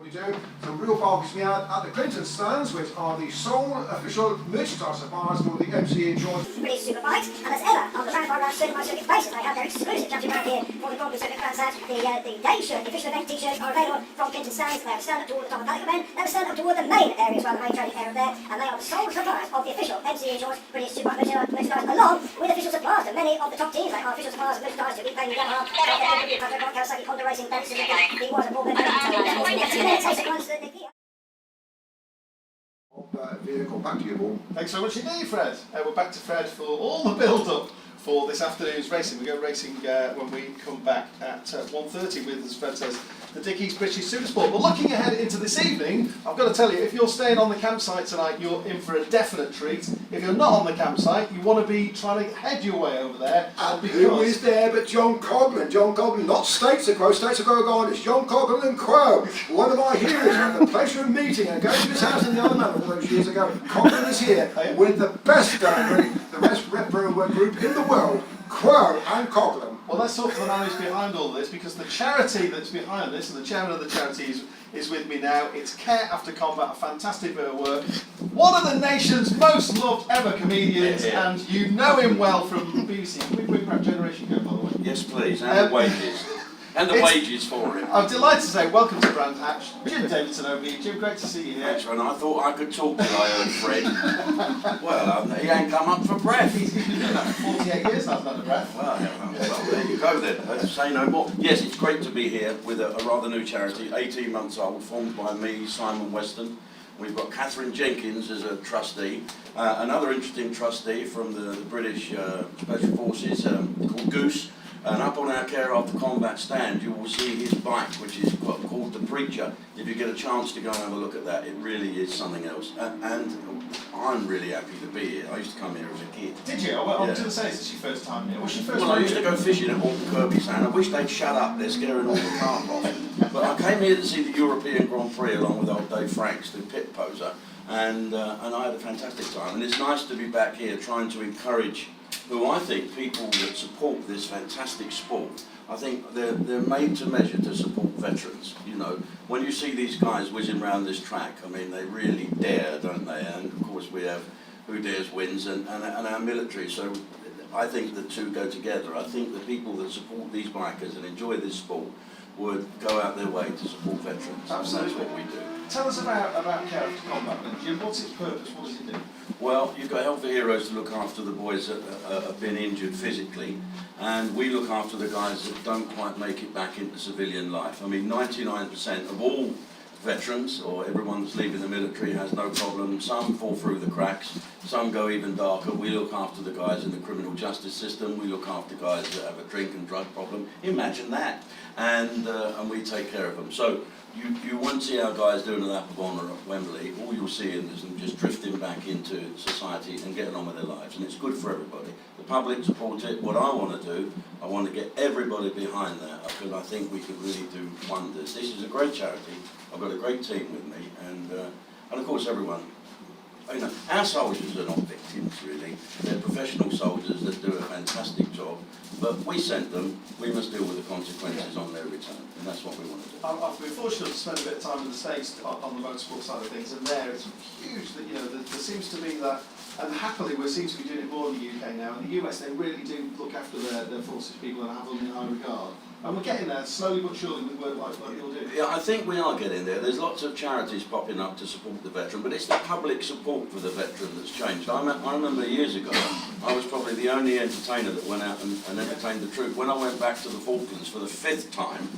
We do some real bargains we had at the Clinton stands, which are the sole official merchandise suppliers for the MCA George. British Superbikes, and as ever on the round-by-round circuit basis, they have their exclusive championship round here for the Grand Prix Circuit Grandstand. The day shirt, the official event t-shirts are available from Clinton stands. They have a stand up toward the top of Pelican Men, they have a stand up toward the main area as well, the main training area there, and they are the sole suppliers of the official MCA George British Superbike merchandise, along with official suppliers to many of the top teams. They are official suppliers of merchandise to Big Bang, Yamaha, Kawasaki, Honda Racing, Davidson, the was a ball vehicle. Back to you, Paul. Thanks very much indeed, Fred. We're back to Fred for all the build-up for this afternoon's racing. We go racing when we come back at 1:30 with, as Fred says, the Dickies British Supersport. But looking ahead into this evening, I've got to tell you, if you're staying on the campsite tonight, you're in for a definite treat. If you're not on the campsite, you want to be trying to head your way over there. And who is there but John Coghlan? John Coghlan, not States of Quo, States of Quo gone, it's John Coghlan and Quo. One of our heroes. I had the pleasure of meeting and going to his house in the Isle of Man all those years ago. Coghlan is here with the best the best retro group in the world, Quo and Coghlan. Well, let's talk to the man who's behind all this, because the charity that's behind this, and the chairman of the charity is with me now. It's Care After Combat, a fantastic bit of work. One of the nation's most loved ever comedians, and you know him well from the BBC. Can we bring back Generation Go, by the way? Yes, please, and the wages. And the wages for it. I'm delighted to say, welcome to Brand Hatch. Jim Davidson over here. Jim, great to see you here. Thanks, man. I thought I could talk till I heard Fred. Well, he ain't come up for breath. He's been doing that for 48 years now, not a breath. Well, there you go then. Let's say no more. Yes, it's great to be here with a rather new charity, 18 months old, formed by me, Simon Weston. We've got Catherine Jenkins as a trustee, another interesting trustee from the British Special Forces called Goose. And up on our Care After Combat stand, you will see his bike, which is called the Preacher. If you get a chance to go and have a look at that, it really is something else. And I'm really happy to be here. I used to come here as a kid. Did you? I was going to say, is this your first time here? What's your first time? Well, I used to go fishing at Walton Kirby Sand. I wish they'd shut up. They're scaring all the carp off. But I came here to see the European Grand Prix along with old Dave Franks, the pit poser, and I had a fantastic time. And it's nice to be back here trying to encourage who I think people that support this fantastic sport. I think they're made to measure to support veterans. You know, when you see these guys whizzing around this track, I mean, they really dare, don't they? And of course we have Who Dares Wins and our military. So I think the two go together. I think the people that support these bikers and enjoy this sport would go out their way to support veterans. Absolutely. And that's what we do. Tell us about Care After Combat then, Jim. What's its purpose? What does it do? Well, you've got Health for Heroes to look after the boys that have been injured physically, and we look after the guys that don't quite make it back into civilian life. I mean, 99% of all veterans, or everyone that's leaving the military, has no problem. Some fall through the cracks, some go even darker. We look after the guys in the criminal justice system, we look after guys that have a drink and drug problem. Imagine that. And we take care of them. So you won't see our guys doing a lap of honour at Wembley. All you'll see is them just drifting back into society and getting on with their lives. And it's good for everybody. The public support it. What I want to do, I want to get everybody behind that, because I think we could really do wonders. This is a great charity. I've got a great team with me, and of course everyone. You know, our soldiers are not victims really. They're professional soldiers that do a fantastic job. But we sent them. We must deal with the consequences on their return, and that's what we want to do. I've been fortunate to spend a bit of time in the States on the motorsport side of things, and there it's huge that there seems to be that, and happily we seem to be doing it more in the UK now. In the US, they really do look after their forces people and have them in high regard. And we're getting there slowly but surely with work like you'll do. Yeah, I think we are getting there. There's lots of charities popping up to support the veteran, but it's the public support for the veteran that's changed. I remember years ago, I was probably the only entertainer that went out and entertained the troop. When I went back to the Falklands for the 5th time,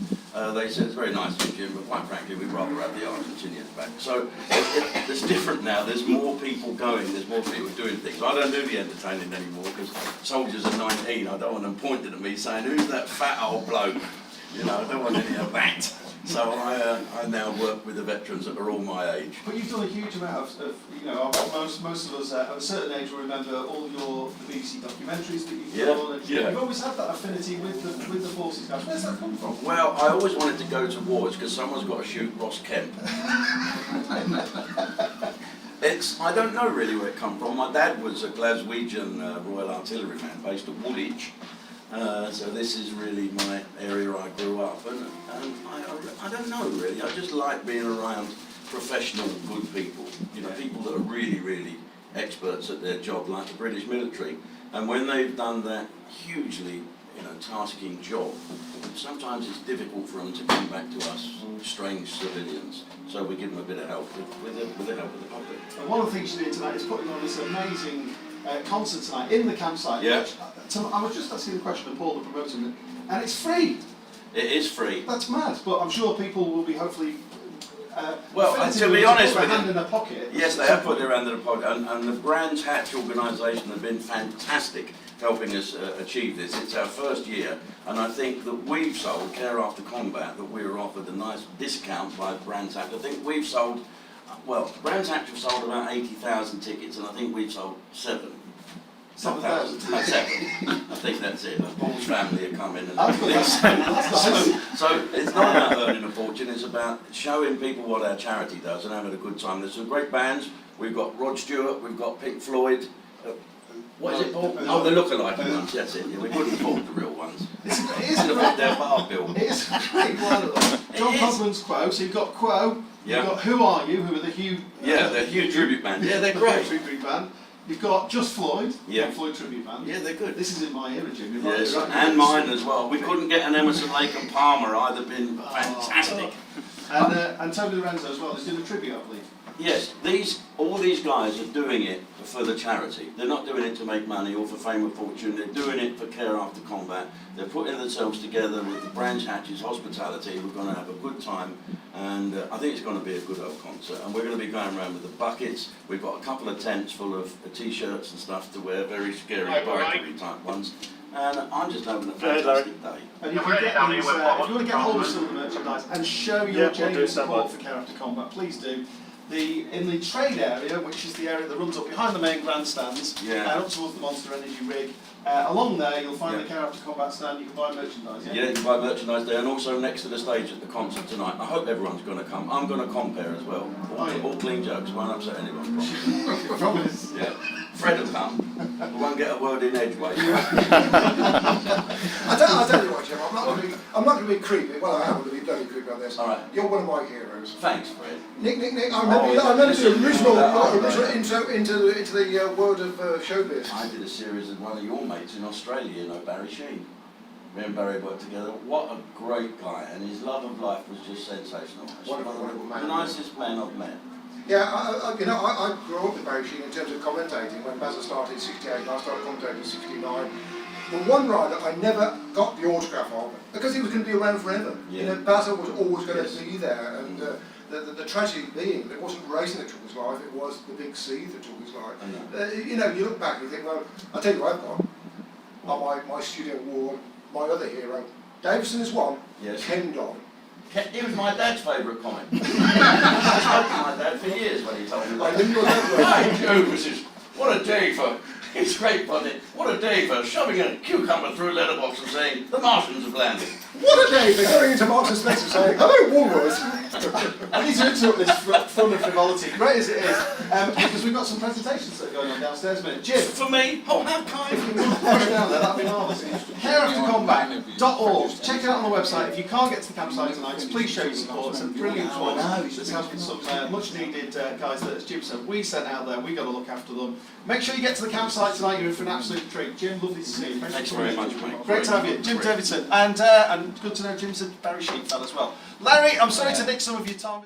they said, it's very nice of you, Jim, but quite frankly, we'd rather have the Argentinians back. So it's different now. There's more people going, there's more people doing things. I don't do the entertaining anymore because soldiers are 19. I don't want them pointing at me saying, who's that fat old bloke? You know, I don't want any of that. So I now work with the veterans that are all my age. But you've done a huge amount of most of us at a certain age will remember all the BBC documentaries that you've done. And you've always had that affinity with the forces guys. Where's that come from? Well, I always wanted to go to wars because someone's got to shoot Ross Kemp. I don't know really where it come from. My dad was a Glaswegian Royal Artilleryman based at Woolwich. So this is really my area I grew up, and I don't know really. I just like being around professional, good people. You know, people that are really, really experts at their job, like the British military. And when they've done that hugely, tasking job, sometimes it's difficult for them to come back to us, strange civilians. So we give them a bit of help with the help of the public. And one of the things you're doing tonight is putting on this amazing concert tonight in the campsite. Yeah. Which, I was just asking the question of Paul, the promoter, and it's free. It is free. That's mad, but I'm sure people will be hopefully. Well, to be honest put with their hand you, in their pocket. yes, they have put their hand in their pocket, and the Brands Hatch organisation have been fantastic helping us achieve this. It's our first year, and I think that we've sold Care After Combat, that we were offered a nice discount by Brands Hatch. I think we've sold, well, Brands Hatch have sold about 80,000 tickets, and I think we've sold 7,000. 7,000. 7. I think that's it. Paul's family are coming and That's good. everything. That's nice. So it's not about earning a fortune, it's about showing people what our charity does and having a good time. There's some great bands. We've got Rod Stewart, we've got Pink Floyd. What is it, Paul? Oh, the lookalike ones, that's it. Yeah, we couldn't afford the real ones. It is Couldn't afford their bar bill. It is a great one of them. John is. Cogman's Quo, so you've got Quo, Yeah. you've got Who Are You, who are the huge... Yeah, they're a huge tribute band. Yeah, they're great. Tribute band. You've got Just Floyd, Yeah. Pink Floyd tribute band. Yeah, they're good. This is in my era, Jim. Yes, and mine as well. We couldn't get an Emerson, Lake and Palmer either, been fantastic. And Tony Lorenzo as well, he's doing a tribute, I believe. Yes, all these guys are doing it for the charity. They're not doing it to make money or for fame or fortune. They're doing it for Care After Combat. They're putting themselves together with the Brands Hatch's hospitality. We're going to have a good time, and I think it's going to be a good old concert. And we're going to be going around with the buckets. We've got a couple of tents full of t-shirts and stuff to wear, very scary burglary type ones. And I'm just having a fantastic day. And you can get these, if you want to get hold of some of the merchandise and show your genuine support for Care After Combat, please do. In the trade area, which is the area that runs up behind the main grandstands, up towards the Monster Energy rig, along there you'll find the Care After Combat stand. You can buy merchandise. Yeah, you can buy merchandise there, and also next to the stage at the concert tonight. I hope everyone's going to come. I'm going to compare as well. All clean jokes, won't upset anyone. Promise. Yeah. Fred will come. We won't get a word in edgeways. I tell you what, Jim, I'm not going to be creepy. Well, I am going to be bloody creepy on this. All right. You're one of my heroes. Thanks, Fred. Nick, I remember the original into the world of showbiz. I did a series with one of your mates in Australia, Barry Sheen. Me and Barry worked together. What a great guy, and his love of life was just sensational. Wonderful man. The nicest man I've met. Yeah, I grew up with Barry Sheen in terms of commentating. When Bazza started in '68, and I started commentating in '69. The one rider I never got the autograph of, because he was going to be around forever. Yeah. Bazza was always going to be there, and the tragedy being that it wasn't racing that took his life, it was the big sea that took his life. You look back and you think, well, I'll tell you what I've got. On my studio wall, my other hero, Davidson is one, Yes. Ken Don. He was my dad's favourite comic. I spoke to my dad for years when he told me I that. didn't know that. Hey, Joe, Mrs. What a day for... It's great fun. What a day for shoving a cucumber through a letterbox and saying, the Martians have landed. What a day for going into Marks and Spencer saying, hello, Woolworths. I need to interrupt this fun and frivolity, great as it is, because we've got some presentations that are going on downstairs a minute. Jim, For me? Oh, how kind. if you want to push down there, that'd be marvellous. CareAfterCombat.org. Check it out on the website. If you can't get to the campsite tonight, please show your support. It's a brilliant cause that's helping some much needed guys that, as Jim said, we sent out there. We got to look after them. Make sure you get to the campsite tonight. You're in for an absolute treat. Jim, lovely to see you. Thanks very much, mate. Great to have you. Jim Davidson. And good to know Jim's a Barry Sheen fan as well. Larry, I'm sorry to nick some of your time.